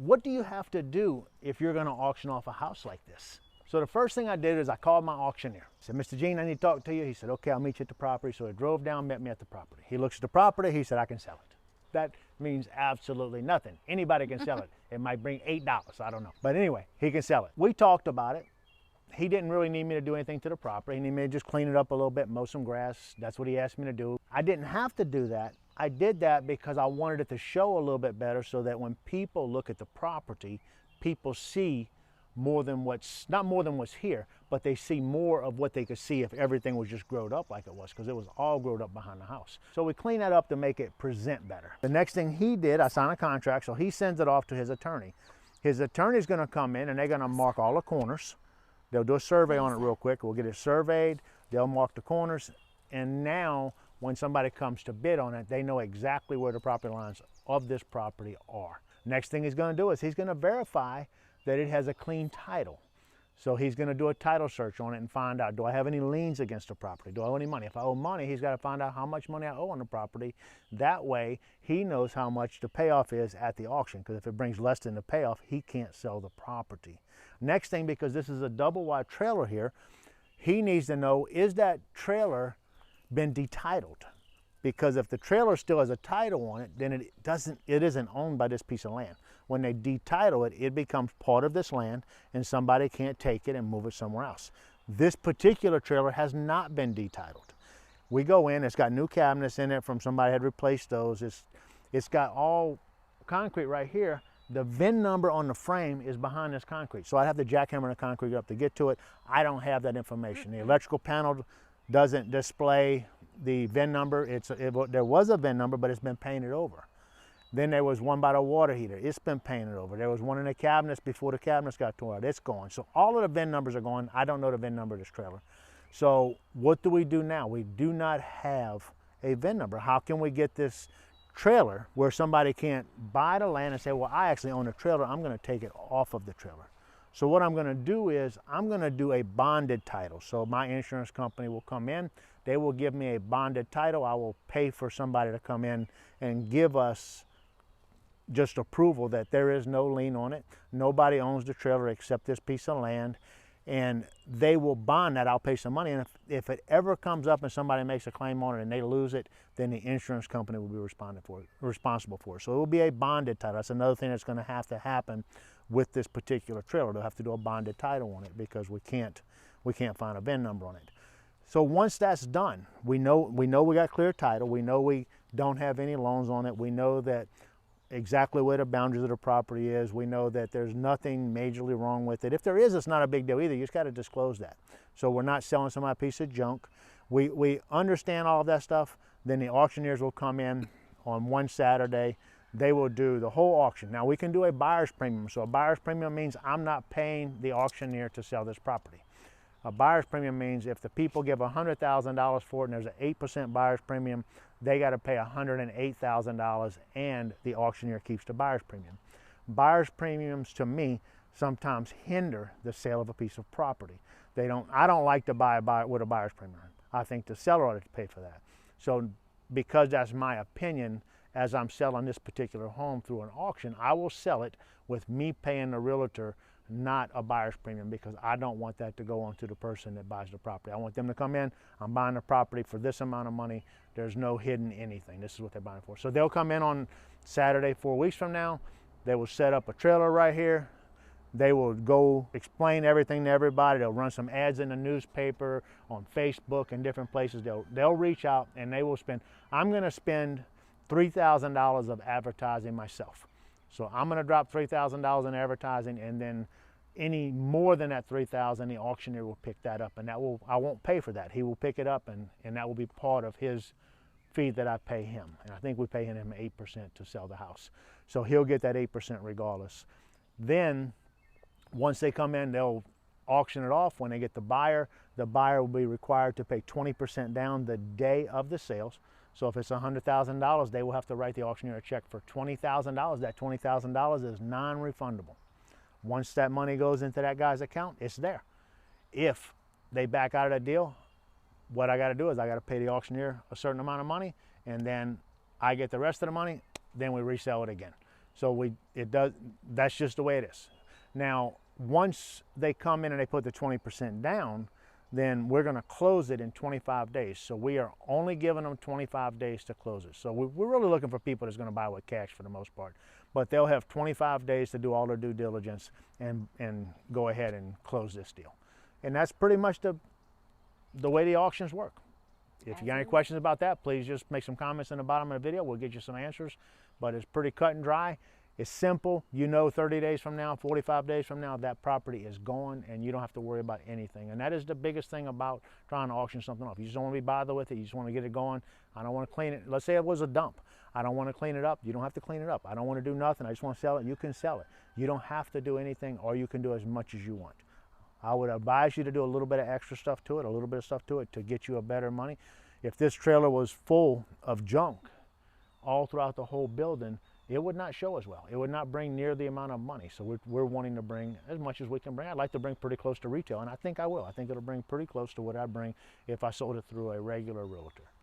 what do you have to do if you're going to auction off a house like this? So the first thing I did is I called my auctioneer. I said, Mr. Gene, I need to talk to you. He said, okay, I'll meet you at the property. So he drove down, met me at the property. He looks at the property. He said, I can sell it. That means absolutely nothing. Anybody can sell it. It might bring $8. I don't know. But anyway, he can sell it. We talked about it. He didn't really need me to do anything to the property. He needed me to just clean it up a little bit, mow some grass. That's what he asked me to do. I didn't have to do that. I did that because I wanted it to show a little bit better so that when people look at the property, people see not more than what's here, but they see more of what they could see if everything was just growed up like it was, because it was all growed up behind the house. So we cleaned that up to make it present better. The next thing he did, I signed a contract, so he sends it off to his attorney. His attorney's gonna come in and they're gonna mark all the corners. They'll do a survey on it real quick. We'll get it surveyed. They'll mark the corners. And now when somebody comes to bid on it, they know exactly where the property lines of this property are. Next thing he's gonna do is he's gonna verify that it has a clean title. So he's gonna do a title search on it and find out, do I have any liens against the property? Do I owe any money? If I owe money, he's gotta find out how much money I owe on the property. That way, he knows how much the payoff is at the auction, because if it brings less than the payoff, he can't sell the property. Next thing, because this is a double wide trailer here, he needs to know, is that trailer been detitled? Because if the trailer still has a title on it, then it isn't owned by this piece of land. When they detitle it, it becomes part of this land and somebody can't take it and move it somewhere else. This particular trailer has not been detitled. We go in, it's got new cabinets in it from somebody had replaced those. It's got all concrete right here. The VIN number on the frame is behind this concrete. So I'd have to jackhammer the concrete up to get to it. I don't have that information. The electrical panel doesn't display the VIN number. There was a VIN number, but it's been painted over. Then there was one by the water heater. It's been painted over. There was one in the cabinets before the cabinets got torn out. It's gone. So all of the VIN numbers are gone. I don't know the VIN number of this trailer. So what do we do now? We do not have a VIN number. How can we get this trailer where somebody can't buy the land and say, well, I actually own a trailer, I'm going to take it off of the trailer? So what I'm going to do is I'm going to do a bonded title. So my insurance company will come in, they will give me a bonded title. I will pay for somebody to come in and give us just approval that there is no lien on it. Nobody owns the trailer except this piece of land, and they will bond that. I'll pay some money, and if it ever comes up and somebody makes a claim on it and they lose it, then the insurance company will be responsible for it. So it will be a bonded title. That's another thing that's going to happen with this particular trailer. They'll have to do a bonded title on it because we can't find a VIN number on it. So once that's done, we know we got clear title. We know we don't have any loans on it. We know that exactly where the boundaries of the property is. We know that there's nothing majorly wrong with it. If there is, it's not a big deal either. You just got to disclose that. So we're not selling somebody a piece of junk. We understand all of that stuff. Then the auctioneers will come in on one Saturday. They will do the whole auction. Now we can do a buyer's premium. So a buyer's premium means I'm not paying the auctioneer to sell this property. A buyer's premium means if the people give $100,000 for it and there's an 8% buyer's premium, they got to pay $108,000 and the auctioneer keeps the buyer's premium. Buyer's premiums to me sometimes hinder the sale of a piece of property. I don't like to buy with a buyer's premium. I think the seller ought to pay for that. So because that's my opinion, as I'm selling this particular home through an auction, I will sell it with me paying the realtor not a buyer's premium, because I don't want that to go on to the person that buys the property. I want them to come in, I'm buying the property for this amount of money. There's no hidden anything. This is what they're buying for. So they'll come in on Saturday, 4 weeks from now. They will set up a trailer right here. They will go explain everything to everybody. They'll run some ads in the newspaper, on Facebook, and different places. They'll reach out and they will spend, I'm gonna spend $3,000 of advertising myself. So I'm gonna drop $3,000 in advertising, and then any more than that $3,000, the auctioneer will pick that up, and I won't pay for that. He will pick it up, and that will be part of his fee that I pay him. And I think we pay him 8% to sell the house. So he'll get that 8% regardless. Then once they come in, they'll auction it off. When they get the buyer will be required to pay 20% down the day of the sales. So if it's $100,000, they will have to write the auctioneer a check for $20,000. That $20,000 is non-refundable. Once that money goes into that guy's account, it's there. If they back out of that deal, what I got to do is I got to pay the auctioneer a certain amount of money, and then I get the rest of the money, then we resell it again. So that's just the way it is. Now, once they come in and they put the 20% down, then we're going to close it in 25 days. So we are only giving them 25 days to close it. So we're really looking for people that's going to buy with cash for the most part. But they'll have 25 days to do all their due diligence and go ahead and close this deal. And that's pretty much the way the auctions work. If you got any questions about that, please just make some comments in the bottom of the video. We'll get you some answers. But it's pretty cut and dry. It's simple. You know 30 days from now, 45 days from now, that property is gone and you don't have to worry about anything. And that is the biggest thing about trying to auction something off. You just don't want to be bothered with it. You just want to get it going. I don't want to clean it. Let's say it was a dump. I don't want to clean it up. You don't have to clean it up. I don't want to do nothing. I just want to sell it. You can sell it. You don't have to do anything, or you can do as much as you want. I would advise you to do a little bit of extra stuff to it, a little bit of stuff to it to get you a better money. If this trailer was full of junk all throughout the whole building, it would not show as well. It would not bring near the amount of money. So we're wanting to bring as much as we can bring. I'd like to bring pretty close to retail, and I think I will. I think it'll bring pretty close to what I bring if I sold it through a regular realtor.